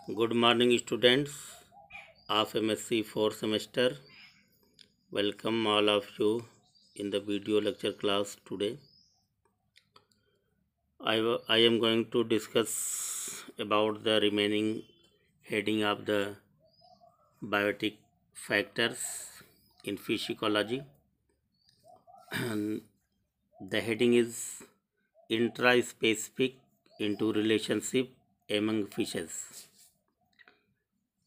Good morning, students of MSc 4th semester. Welcome all of you in the video lecture class today. I am going to discuss about the remaining heading of the biotic factors in fish ecology. And the heading is intraspecific interrelationship among fishes.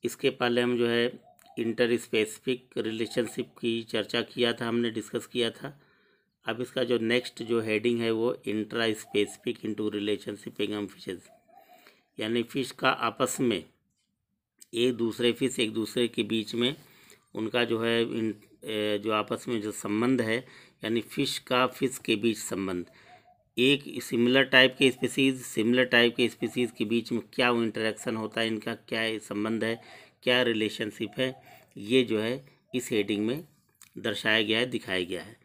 इसके पहले हम जो है inter specific relationship की चर्चा किया था, हमने डिस्कस किया था। अब इसका जो नेक्स्ट जो हेडिंग है वो intra specific into relationship among fishes, यानी फ़िश का आपस में एक दूसरे के बीच में उनका जो है जो आपस में जो संबंध है, यानी फ़िश के बीच संबंध, एक सिमिलर टाइप के स्पीसीज़ के बीच में क्या वो इंटरेक्शन होता है, इनका क्या संबंध है, क्या रिलेशनशिप है, ये जो है इस हेडिंग में दर्शाया गया है, दिखाया गया है।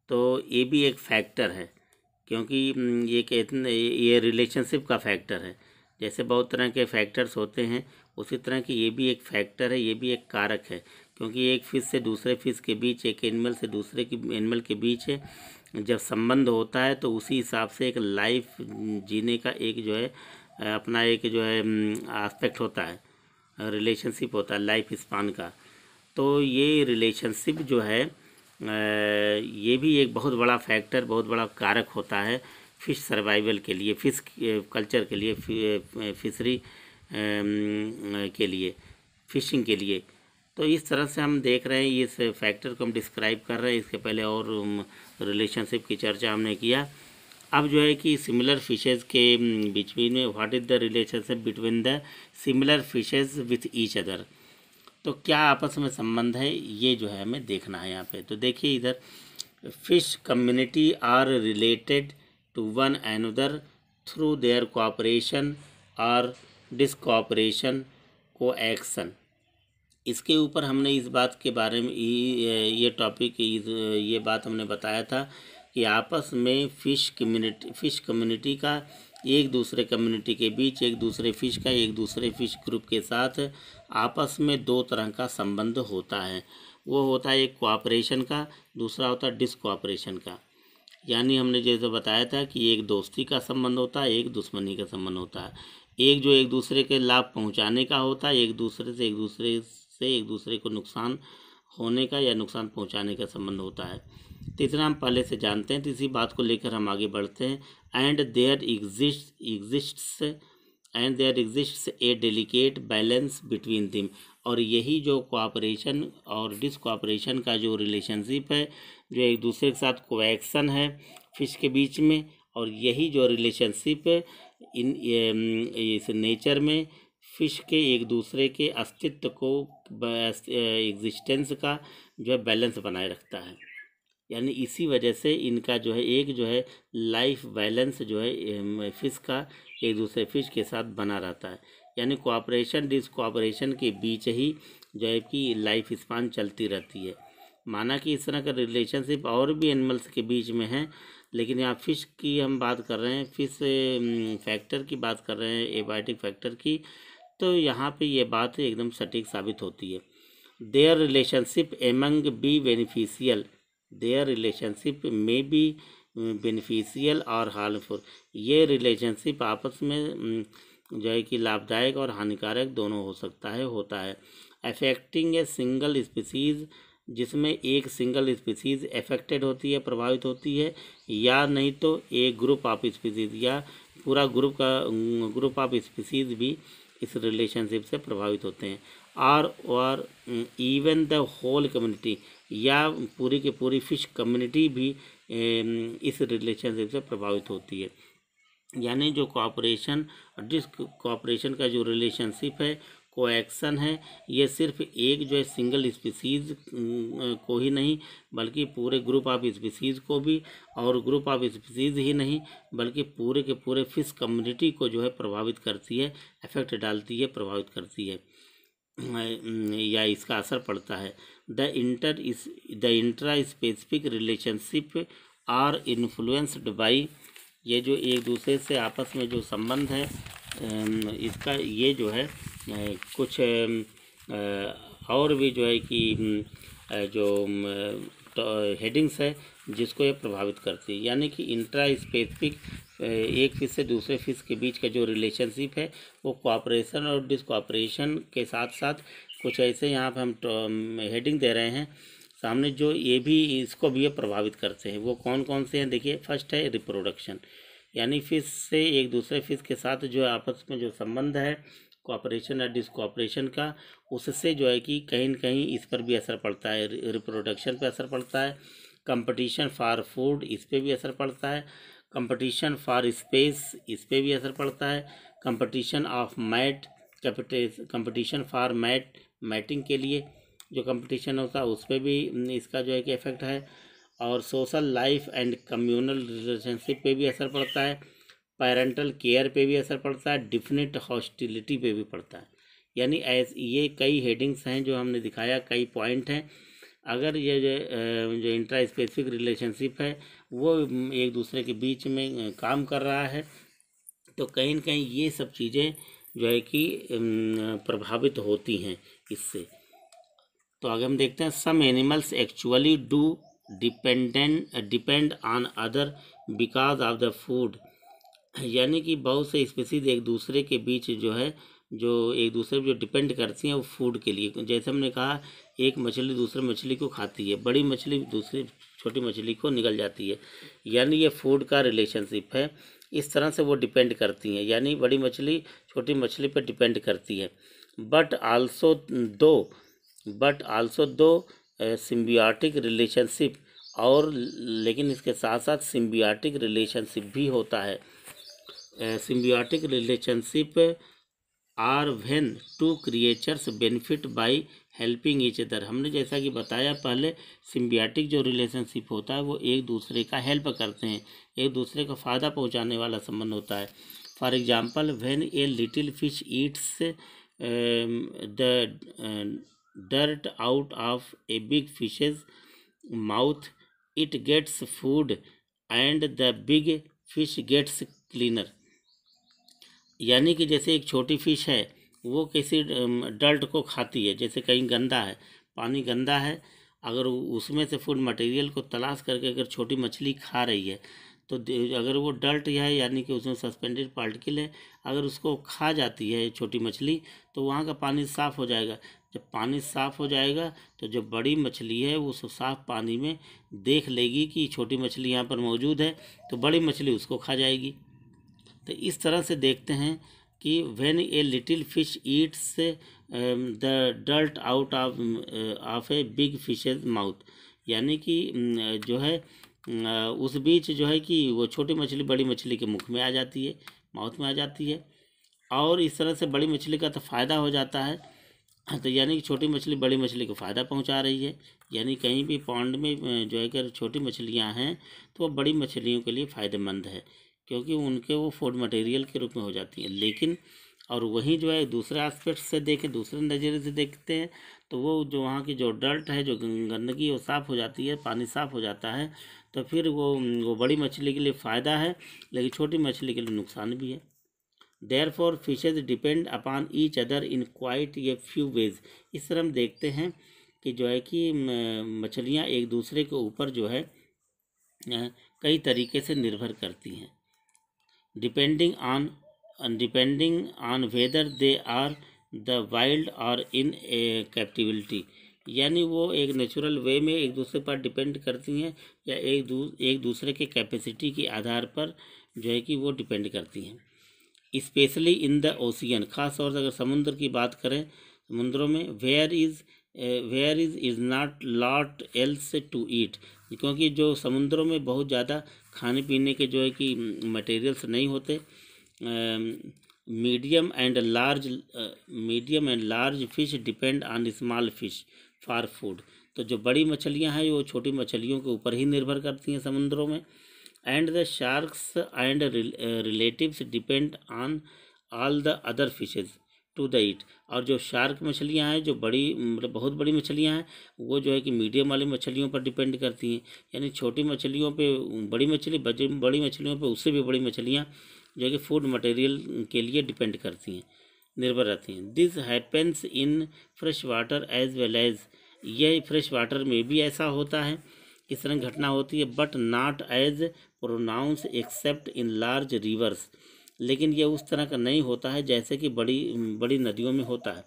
तो ये भी एक फैक्टर है, क्योंकि ये रिलेशनशिप का फैक्टर है। जैसे बहुत तरह के फैक्टर्स होते हैं, उसी तरह की ये भी एक फैक्टर है, ये भी एक कारक है। क्योंकि एक फ़िश से दूसरे फ़िश के बीच, एक एनिमल से दूसरे एनिमल के बीच जब संबंध होता है तो उसी हिसाब से एक लाइफ जीने का एक जो है अपना एक जो है एस्पेक्ट होता है, रिलेशनशिप होता है लाइफ स्पान का। तो ये रिलेशनशिप जो है ये भी एक बहुत बड़ा फैक्टर, बहुत बड़ा कारक होता है फ़िश सर्वाइवल के लिए, फ़िश कल्चर के लिए, फिशरी के लिए, फ़िशिंग के लिए। तो इस तरह से हम देख रहे हैं, इस फैक्टर को हम डिस्क्राइब कर रहे हैं। इसके पहले और रिलेशनशिप की चर्चा हमने किया। अब जो है कि सिमिलर फिशेज़ के बीच में what is the relationship between the similar fishes with each other, तो क्या आपस में संबंध है, ये जो है हमें देखना है यहाँ पे। तो देखिए इधर, fish community are related to one another through their cooperation or discooperation कोएक्शन। इसके ऊपर हमने इस बात के बारे में ये टॉपिक, ये बात हमने बताया था कि आपस में फ़िश कम्युनिटी का एक दूसरे कम्युनिटी के बीच, एक दूसरे फ़िश का एक दूसरे फ़िश ग्रुप के साथ आपस में दो तरह का संबंध होता है। वो होता है एक कोऑपरेशन का, दूसरा होता है डिसकोऑपरेशन का। यानी हमने जैसे बताया था कि एक दोस्ती का संबंध होता है, एक दुश्मनी का संबंध होता है। एक जो एक दूसरे के लाभ पहुंचाने का होता है, एक दूसरे को नुकसान होने का या नुकसान पहुंचाने का संबंध होता है। तो इतना हम पहले से जानते हैं, तो इसी बात को लेकर हम आगे बढ़ते हैं। And there exists a delicate balance between them, और यही जो कोऑपरेशन और डिसकोऑपरेशन का जो रिलेशनशिप है, जो एक दूसरे के साथ कोएक्शन है फिश के बीच में, और यही जो रिलेशनशिप है इस नेचर में फ़िश के एक दूसरे के अस्तित्व को, एग्जिस्टेंस का जो है बैलेंस बनाए रखता है। यानी इसी वजह से इनका जो है एक जो है लाइफ बैलेंस जो है फ़िश का एक दूसरे फ़िश के साथ बना रहता है। यानी कोऑपरेशन डिसकोऑपरेशन के बीच ही जो है कि लाइफ स्पान चलती रहती है। माना कि इस तरह का रिलेशनशिप और भी एनिमल्स के बीच में है, लेकिन यहाँ फ़िश की हम बात कर रहे हैं, फ़िश फैक्टर की बात कर रहे हैं, एबायोटिक फैक्टर की। तो यहाँ पे ये बात एकदम सटीक साबित होती है। Their relationship among be beneficial, their relationship में बी बेनिफिशियल और हार्मफुल। ये रिलेशनशिप आपस में जो है कि लाभदायक और हानिकारक दोनों हो सकता है, होता है। अफेक्टिंग ए सिंगल स्पीसीज़, जिसमें एक सिंगल स्पीसीज़ अफेक्टेड होती है, प्रभावित होती है, या नहीं तो एक ग्रुप ऑफ स्पीसीज़ या पूरा ग्रुप ऑफ स्पीसीज़ भी इस रिलेशनशिप से प्रभावित होते हैं। और इवन द होल कम्युनिटी, या पूरी की पूरी फ़िश कम्युनिटी भी इस रिलेशनशिप से प्रभावित होती है। यानी जो कोऑपरेशन और डिसकोऑपरेशन का जो रिलेशनशिप है, कोएक्शन है, ये सिर्फ एक जो है सिंगल स्पीसीज़ को ही नहीं, बल्कि पूरे ग्रुप ऑफ स्पीसीज़ को भी, और ग्रुप ऑफ स्पीसीज़ ही नहीं बल्कि पूरे के पूरे फ़िश कम्युनिटी को जो है प्रभावित करती है, इफेक्ट डालती है, प्रभावित करती है, या इसका असर पड़ता है। The intraspecific relationship are influenced by, ये जो एक दूसरे से आपस में जो संबंध है इसका ये जो है कुछ और भी जो है कि जो हेडिंग्स है जिसको ये प्रभावित करती है। यानी कि इंट्रा स्पेसिफिक एक फिश से दूसरे फिश के बीच का जो रिलेशनशिप है वो कोऑपरेशन और डिसकोऑपरेशन के साथ साथ कुछ ऐसे यहाँ पे हम हेडिंग दे रहे हैं सामने, जो ये भी इसको भी ये प्रभावित करते हैं। वो कौन कौन से हैं देखिए। फर्स्ट है रिप्रोडक्शन, यानी फिश से एक दूसरे फिश के साथ जो आपस में जो संबंध है कोऑपरेशन या डिसकोऑपरेशन का, उससे जो है कि कहीं न कहीं इस पर भी असर पड़ता है, रिप्रोडक्शन पे असर पड़ता है। कंपटीशन फॉर फूड, इस पे भी असर पड़ता है। कंपटीशन फॉर स्पेस, इस पे भी असर पड़ता है। Competition of mate, competition for mating के लिए जो कंपटीशन होता है उस पर भी इसका जो है कि इफेक्ट है। और social life and communal relationship पे भी असर पड़ता है। पेरेंटल केयर पे भी असर पड़ता है। डिफिनिट हॉस्टिलिटी पे भी पड़ता है। यानी ये कई हेडिंग्स हैं जो हमने दिखाया, कई पॉइंट हैं। अगर ये जो इंट्रा स्पेसिफिक रिलेशनशिप है वो एक दूसरे के बीच में काम कर रहा है तो कहीं न कहीं ये सब चीज़ें जो है कि प्रभावित होती हैं इससे। तो आगे हम देखते हैं some animals actually do depend on other because of the food. यानी कि बहुत से स्पीसीज एक दूसरे के बीच जो है जो एक दूसरे पर जो डिपेंड करती हैं वो फूड के लिए। जैसे हमने कहा एक मछली दूसरे मछली को खाती है, बड़ी मछली दूसरी छोटी मछली को निगल जाती है, यानी ये फूड का रिलेशनशिप है। इस तरह से वो डिपेंड करती हैं, यानी बड़ी मछली छोटी मछली पर डिपेंड करती है। बट आल्सो दो सिम्बियोटिक रिलेशनशिप, और लेकिन इसके साथ साथ सिम्बियोटिक रिलेशनशिप भी होता है। Symbiotic relationship are when two creatures benefit by helping each other. हमने जैसा कि बताया पहले, सिम्बियोटिक जो रिलेशनशिप होता है वो एक दूसरे का हेल्प करते हैं, एक दूसरे को फ़ायदा पहुंचाने वाला संबंध होता है। For example when a little fish eats the dirt out of a big fish's mouth, it gets food and the big fish gets cleaner। यानी कि जैसे एक छोटी फिश है वो किसी डर्ट को खाती है, जैसे कहीं गंदा है, पानी गंदा है, अगर उसमें से फूड मटेरियल को तलाश करके अगर छोटी मछली खा रही है तो अगर वो डर्ट है यानी कि उसमें सस्पेंडेड पार्टिकल है, अगर उसको खा जाती है छोटी मछली तो वहाँ का पानी साफ़ हो जाएगा। जब पानी साफ़ हो जाएगा तो जो बड़ी मछली है वो उस साफ़ पानी में देख लेगी कि छोटी मछली यहाँ पर मौजूद है तो बड़ी मछली उसको खा जाएगी। तो इस तरह से देखते हैं कि when a little fish eats the dirt out of a big fishes mouth, यानी कि जो है उस बीच जो है कि वो छोटी मछली बड़ी मछली के मुख में आ जाती है, माउथ में आ जाती है, और इस तरह से बड़ी मछली का तो फ़ायदा हो जाता है। तो यानी कि छोटी मछली बड़ी मछली को फ़ायदा पहुंचा रही है, यानी कहीं भी पॉन्ड में जो है कि छोटी मछलियां हैं तो वो बड़ी मछलियों के लिए फ़ायदेमंद है क्योंकि उनके वो फूड मटेरियल के रूप में हो जाती हैं। लेकिन और वहीं जो है दूसरे एस्पेक्ट से देखें, दूसरे नज़रिए से देखते हैं तो वो जो वहाँ की जो डर्ट है, जो गंदगी, वो साफ़ हो जाती है, पानी साफ़ हो जाता है, तो फिर वो बड़ी मछली के लिए फ़ायदा है लेकिन छोटी मछली के लिए नुकसान भी है। Therefore fishes depend upon each other in quite a few ways. इस तरह हम देखते हैं कि जो है कि मछलियाँ एक दूसरे के ऊपर जो है कई तरीके से निर्भर करती हैं, depending on whether they are the wild or in captivity. यानी वो एक नेचुरल वे में एक दूसरे पर डिपेंड करती हैं या एक दूसरे के कैपेसिटी के आधार पर जो है कि वो डिपेंड करती हैं। स्पेशली इन द ओशियन, ख़ास तौर से अगर समुद्र की बात करें, समुद्रों में where is not lot else to eat, क्योंकि जो समुद्रों में बहुत ज़्यादा खाने पीने के जो है कि मटेरियल्स नहीं होते। Medium and large fish depend on small fish for food. तो जो बड़ी मछलियां हैं वो छोटी मछलियों के ऊपर ही निर्भर करती हैं समुद्रों में। And the sharks and relatives depend on all the other fishes to the eat. और जो शार्क मछलियां हैं, जो बड़ी मतलब बहुत बड़ी मछलियां हैं, वो जो है कि मीडियम वाली मछलियों पर डिपेंड करती हैं, यानी छोटी मछलियों पे बड़ी मछलियों पे उससे भी बड़ी मछलियां जो है कि फूड मटेरियल के लिए डिपेंड करती हैं। निर्भर रहती हैं। This happens in fresh water as well as, यह फ्रेश वाटर में भी ऐसा होता है, इस तरह घटना होती है, but not as pronounce except in large rivers, लेकिन यह उस तरह का नहीं होता है जैसे कि बड़ी बड़ी नदियों में होता है।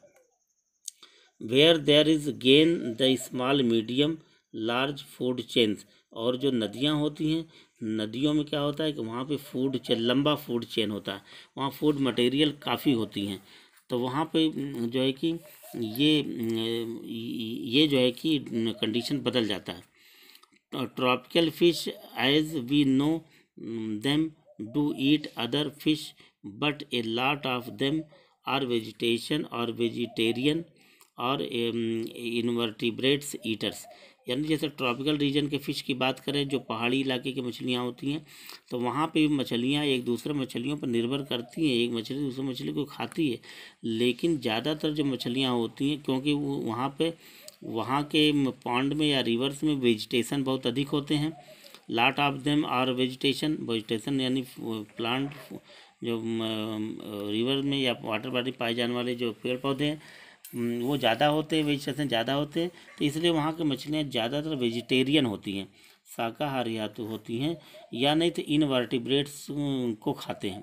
Where there is gain the small medium large food chains, और जो नदियाँ होती हैं, नदियों में क्या होता है कि वहाँ पे फूड चेन, लंबा फूड चेन होता है, वहाँ फूड मटेरियल काफ़ी होती हैं, तो वहाँ पे जो है कि ये जो है कि कंडीशन बदल जाता है। Tropical fish as we know them do eat other fish, but a lot of them are vegetation or vegetarian or invertebrates eaters. यानी जैसे ट्रॉपिकल रीजन के फ़िश की बात करें, जो पहाड़ी इलाके की मछलियाँ होती हैं, तो वहाँ पे मछलियाँ एक दूसरे मछलियों पर निर्भर करती हैं, एक मछली दूसरी मछली को खाती है, लेकिन ज़्यादातर जो मछलियाँ होती हैं, क्योंकि वो वहाँ के पॉन्ड में या रिवर्स में वेजिटेशन बहुत अधिक होते हैं, lot of them are vegetation यानी प्लांट, जो रिवर में या वाटर बॉडी पाए जाने वाले जो पेड़ पौधे हैं वो ज़्यादा होते हैं, वेजिटेशन ज़्यादा होते हैं, तो इसलिए वहाँ की मछलियाँ ज़्यादातर वेजिटेरियन होती हैं, शाकाहारी होती हैं, या नहीं तो इनवर्टिब्रेट्स को खाते हैं।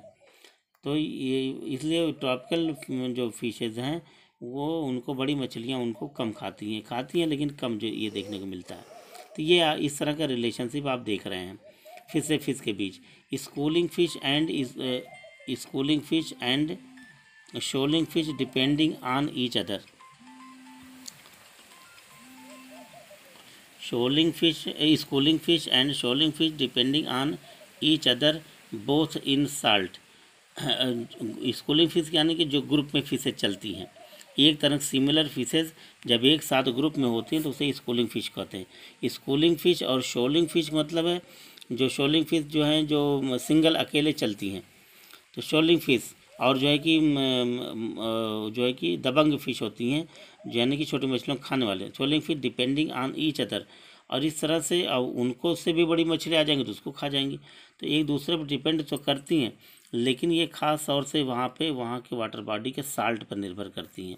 तो ये इसलिए ट्रॉपिकल जो फिशेज़ हैं वो उनको बड़ी मछलियाँ उनको कम खाती हैं लेकिन कम जो ये देखने को मिलता है। तो ये इस तरह का रिलेशनशिप आप देख रहे हैं फिश से फिश के बीच। Schooling fish and shoaling fish depending on each other. Schooling fish and shoaling fish depending on each other both in salt. Schooling fish यानी कि जो ग्रुप में फिशेज चलती हैं, एक तरह सिमिलर फिशेज जब एक साथ ग्रुप में होती हैं तो उसे स्कूलिंग फिश कहते हैं। स्कूलिंग फिश और शोलिंग फिश मतलब है, जो शोलिंग फिश जो हैं जो सिंगल अकेले चलती हैं, तो शोलिंग फिश, और जो है कि दबंग फिश होती हैं, यानी कि छोटी मछलियों को खाने वाले। Shoaling fish depending on each other, और इस तरह से उनको से भी बड़ी मछली आ जाएंगी तो उसको खा जाएंगी, तो एक दूसरे पर डिपेंड तो करती हैं, लेकिन ये खास तौर से वहाँ के वाटर बॉडी के साल्ट पर निर्भर करती हैं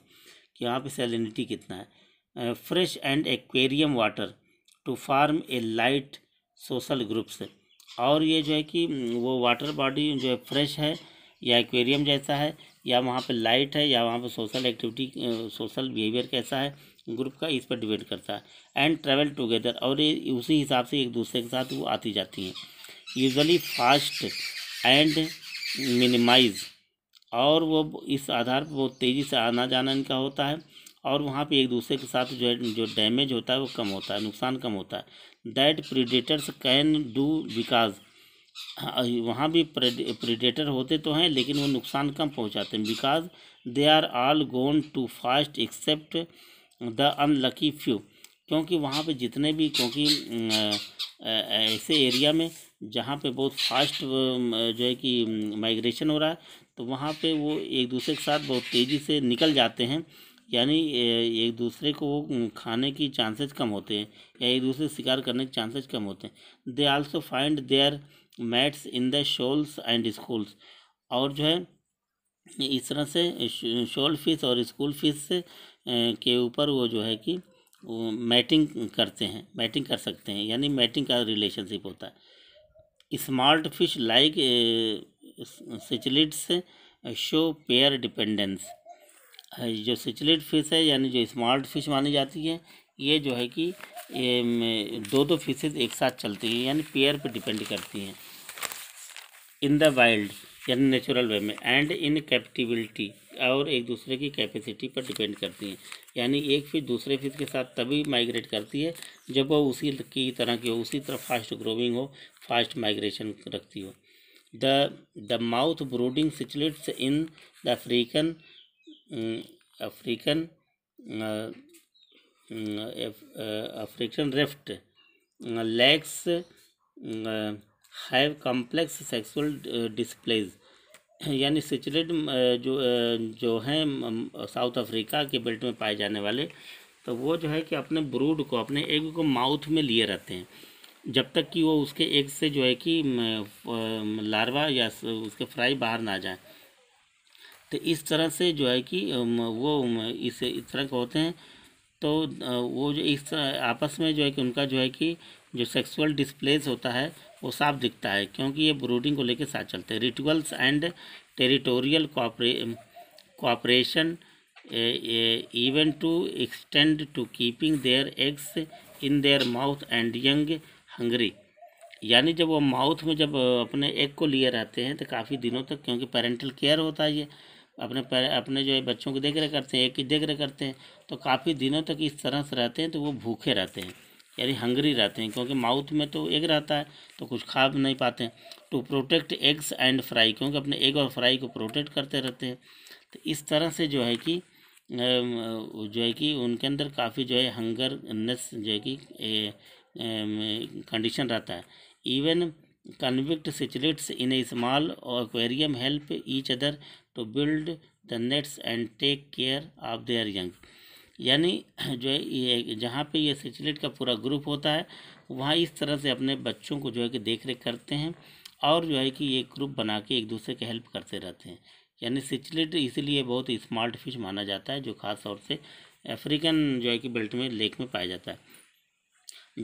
कि यहाँ पे सैलिनिटी कितना है। Fresh and aquarium water to form a light social groups, और ये जो है कि वो वाटर बॉडी जो है फ्रेश है या एक्वेरियम जैसा है, या वहाँ पे लाइट है, या वहाँ पे सोशल एक्टिविटी सोशल बिहेवियर कैसा है ग्रुप का, इस पर डिपेंड करता है। एंड ट्रेवल टुगेदर, और ये उसी हिसाब से एक दूसरे के साथ वो आती जाती हैं। यूजुअली फास्ट एंड मिनिमाइज, और वो इस आधार पर बहुत तेज़ी से आना जाना इनका होता है, और वहाँ पे एक दूसरे के साथ जो डैमेज होता है वो कम होता है, नुकसान कम होता है। That predators can do because, वहाँ भी प्रीडेटर होते तो हैं लेकिन वो नुकसान कम पहुँचाते हैं। Because they are all gone to fast except the unlucky few, क्योंकि वहाँ पे जितने भी, क्योंकि ऐसे एरिया में जहाँ पे बहुत फास्ट जो है कि माइग्रेशन हो रहा है, तो वहाँ पे वो एक दूसरे के साथ बहुत तेज़ी से निकल जाते हैं, यानी एक दूसरे को खाने की चांसेस कम होते हैं, या एक दूसरे शिकार करने के चांसेस कम होते हैं। They also find their mates in the shoals and schools, और जो है इस तरह से शोल फिश और स्कूल फिश के ऊपर वो जो है कि मैटिंग कर सकते हैं, यानी मैटिंग का रिलेशनशिप होता है। Smart fish like cichlids show pair dependence, जो सिचलिड फिश है यानी जो स्मार्ट फिश मानी जाती है, ये जो है कि दो फिशेज एक साथ चलती हैं, यानी पेयर पे डिपेंड करती हैं। इन द वाइल्ड यानी नेचुरल वे में, एंड इन कैप्टिविटी, और एक दूसरे की कैपेसिटी पर डिपेंड करती हैं, यानी एक फिश दूसरे फिश के साथ तभी माइग्रेट करती है जब वो उसी की तरह की हो, उसी तरह फास्ट ग्रोविंग हो, फास्ट माइग्रेशन रखती हो। The mouth brooding cichlids in the African rift lakes have complex sexual displays, यानी सिचलिड जो हैं साउथ अफ्रीका के बेल्ट में पाए जाने वाले, तो वो जो है कि अपने ब्रूड को, अपने एग को माउथ में लिए रहते हैं जब तक कि वो उसके एग से जो है कि लार्वा या उसके फ्राई बाहर ना जाए। तो इस तरह से जो है कि वो इस तरह के होते हैं। तो वो जो इस आपस में जो है कि उनका जो है कि जो सेक्सुअल डिस्प्लेस होता है वो साफ दिखता है, क्योंकि ये ब्रूडिंग को लेकर साथ चलते हैं। Rituals and territorial cooperation even to extend to keeping their eggs in their mouth and young hungry। यानी जब वो माउथ में जब अपने एग को लिए रहते हैं तो काफ़ी दिनों तक, क्योंकि पेरेंटल केयर होता है, ये अपने जो है बच्चों की देख रेख करते हैं, एग की देख रेख करते हैं, तो काफ़ी दिनों तक इस तरह से रहते हैं। तो वो भूखे रहते हैं, यानी हंगरी रहते हैं, क्योंकि माउथ में तो एग रहता है तो कुछ खा नहीं पाते हैं। To protect eggs and fry, क्योंकि अपने एग और फ्राई को प्रोटेक्ट करते रहते हैं। तो इस तरह से जो है कि उनके अंदर काफ़ी जो है हंगरनेस जो है कि कंडीशन रहता है। Even convict cichlids in a small aquarium help each other to build the nets and take care of their young. यानी जो है ये जहाँ पे ये सिचलिट का पूरा ग्रुप होता है वहाँ इस तरह से अपने बच्चों को जो है कि देख रेख करते हैं, और जो है कि ये ग्रुप बना के एक दूसरे के हेल्प करते रहते हैं। यानी सिचलिट इसीलिए बहुत स्मार्ट फिश माना जाता है, जो खास तौर से अफ्रीकन जो है कि बेल्ट में लेक में पाया जाता है।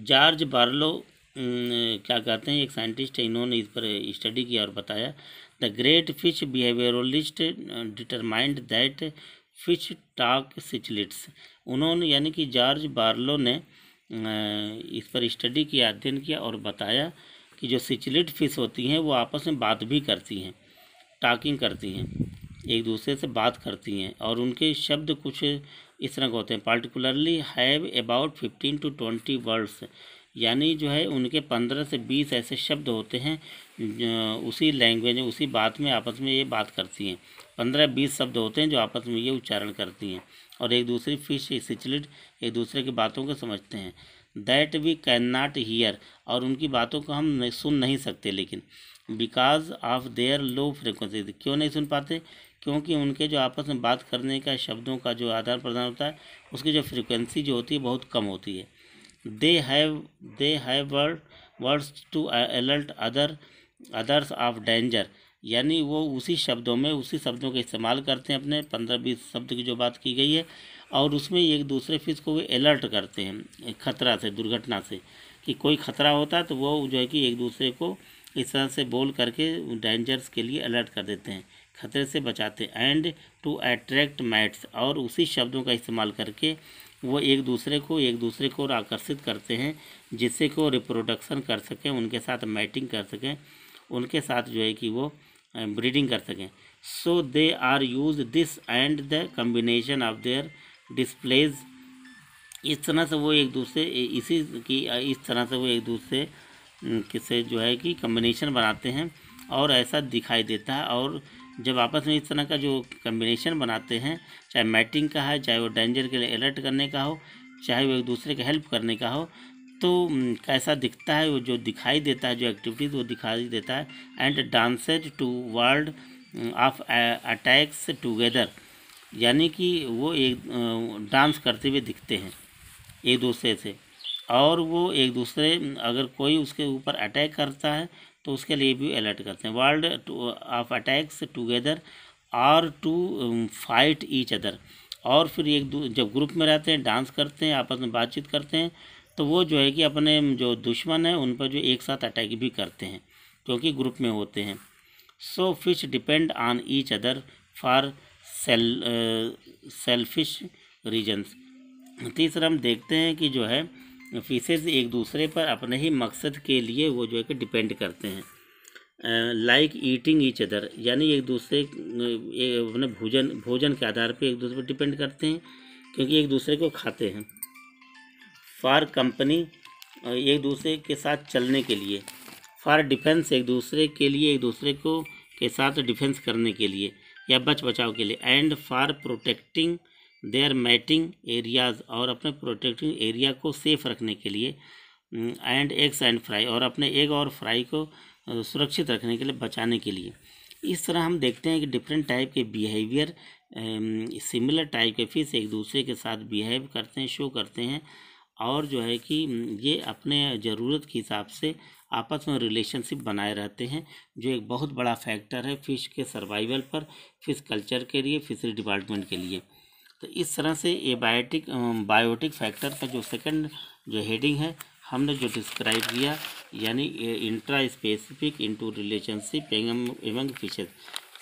जॉर्ज बार्लो क्या कहते हैं, एक साइंटिस्ट है, इन्होंने इस पर स्टडी किया और बताया the great fish behaviouralist determined that fish talk cichlids. उन्होंने यानी कि जॉर्ज बार्लो ने इस पर स्टडी किया, अध्ययन किया और बताया कि जो सिचलिट फिश होती हैं वो आपस में बात भी करती हैं, टॉकिंग करती हैं, एक दूसरे से बात करती हैं, और उनके शब्द कुछ इस तरह के होते हैं। Particularly have about 15 to 20 words, यानी जो है उनके 15 से 20 ऐसे शब्द होते हैं उसी लैंग्वेज में, उसी बात में आपस में ये बात करती हैं। 15-20 शब्द होते हैं जो आपस में ये उच्चारण करती हैं, और एक दूसरी फिश सिचलिट एक दूसरे की बातों को समझते हैं। That we can not hear, और उनकी बातों को हम सुन नहीं सकते, लेकिन because of their low frequency, क्यों नहीं सुन पाते, क्योंकि उनके जो आपस में बात करने का शब्दों का जो आदान प्रदान होता है उसकी जो फ्रिक्वेंसी जो होती है बहुत कम होती है। They have words to alert others of danger, यानी वो उसी शब्दों का इस्तेमाल करते हैं, अपने 15-20 शब्द की जो बात की गई है, और उसमें एक दूसरे फिश को वे अलर्ट करते हैं खतरा से, दुर्घटना से, कि कोई खतरा होता है तो वो जो है कि एक दूसरे को इस तरह से बोल करके डेंजर्स के लिए अलर्ट कर देते हैं, खतरे से बचाते हैं। एंड टू अट्रैक्ट मैट्स, और उसी शब्दों का इस्तेमाल करके वो एक दूसरे को आकर्षित करते हैं, जिससे कि वो रिप्रोडक्शन कर सकें, उनके साथ मैटिंग कर सकें, उनके साथ जो है कि वो ब्रीडिंग कर सकें। So they are use this and the combination of their displays, इस तरह से वो एक दूसरे से जो है कि कम्बिनेशन बनाते हैं, और ऐसा दिखाई देता है। और जब आपस में इस तरह का जो कम्बिनेशन बनाते हैं, चाहे मैटिंग का है, चाहे वो डेंजर के लिए अलर्ट करने का हो, चाहे वो एक दूसरे का हेल्प करने का हो, तो कैसा दिखता है, वो जो दिखाई देता है, जो एक्टिविटीज़ वो दिखाई देता है। And dances to world of attacks together, यानी कि वो एक डांस करते हुए दिखते हैं एक दूसरे से, और वो एक दूसरे अगर कोई उसके ऊपर अटैक करता है तो उसके लिए भी अलर्ट करते हैं। वर्ल्ड ऑफ अटैक्स टुगेदर और टू फाइट ईच अदर, और फिर जब ग्रुप में रहते हैं, डांस करते हैं, आपस में बातचीत करते हैं, तो वो जो है कि अपने जो दुश्मन है उन पर जो एक साथ अटैक भी करते हैं, क्योंकि ग्रुप में होते हैं। So fish depend on each other for selfish reasons. तीसरा हम देखते हैं कि जो है फिशेज एक दूसरे पर अपने ही मकसद के लिए वो जो है कि डिपेंड करते हैं। लाइक ईटिंग ईच अदर, यानी एक दूसरे अपने भोजन के आधार पर एक दूसरे पर डिपेंड करते हैं, क्योंकि एक दूसरे को खाते हैं। फॉर कंपनी, एक दूसरे के साथ चलने के लिए। फॉर डिफेंस, एक दूसरे को के साथ डिफेंस करने के लिए या बचाव के लिए। And for protecting their mating areas, और अपने प्रोटेक्टिंग एरिया को सेफ रखने के लिए। एंड एग्स एंड फ्राई, और अपने एग और फ्राई को सुरक्षित रखने के लिए, बचाने के लिए। इस तरह हम देखते हैं कि डिफरेंट टाइप के बिहेवियर, सिमिलर टाइप के फिश एक दूसरे के साथ बिहेव करते हैं, शो करते हैं, और जो है कि ये अपने ज़रूरत के हिसाब से आपस में रिलेशनशिप बनाए रहते हैं, जो एक बहुत बड़ा फैक्टर है फिश के सर्वाइवल पर, फिश कल्चर के लिए, फिशरी डिपार्टमेंट के लिए। तो इस तरह से ये बायोटिक फैक्टर का जो सेकंड जो हेडिंग है हमने जो डिस्क्राइब किया, यानी intra specific into relationship among fishes.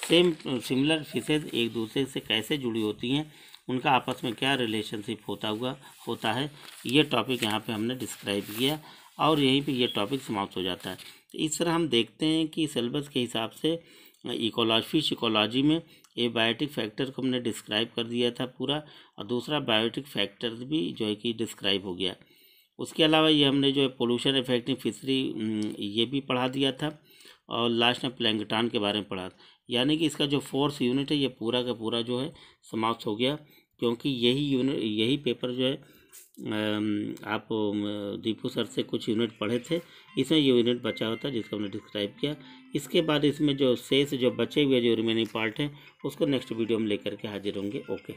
Similar fishes एक दूसरे से कैसे जुड़ी होती हैं, उनका आपस में क्या रिलेशनशिप होता है, ये टॉपिक यहाँ पे हमने डिस्क्राइब किया और यहीं पे ये टॉपिक समाप्त हो जाता है। तो इस तरह हम देखते हैं कि सिलेबस के हिसाब से फिश इकोलॉजी में ये बायोटिक फैक्टर को हमने डिस्क्राइब कर दिया था पूरा, और दूसरा बायोटिक फैक्टर भी जो है कि डिस्क्राइब हो गया। उसके अलावा ये हमने जो है पोल्यूशन इफेक्टिंग फिशरी ये भी पढ़ा दिया था, और लास्ट में प्लैंकटन के बारे में पढ़ा। यानी कि इसका जो फोर्थ यूनिट है ये पूरा का पूरा जो है समाप्त हो गया, क्योंकि यही पेपर जो है आप दीपू सर से कुछ यूनिट पढ़े थे, इसमें ये यूनिट बचा होता है जिसको हमने डिस्क्राइब किया। इसके बाद इसमें जो शेष जो बचे हुए जो रिमेनिंग पार्ट हैं उसको नेक्स्ट वीडियो में लेकर के हाजिर होंगे। ओके।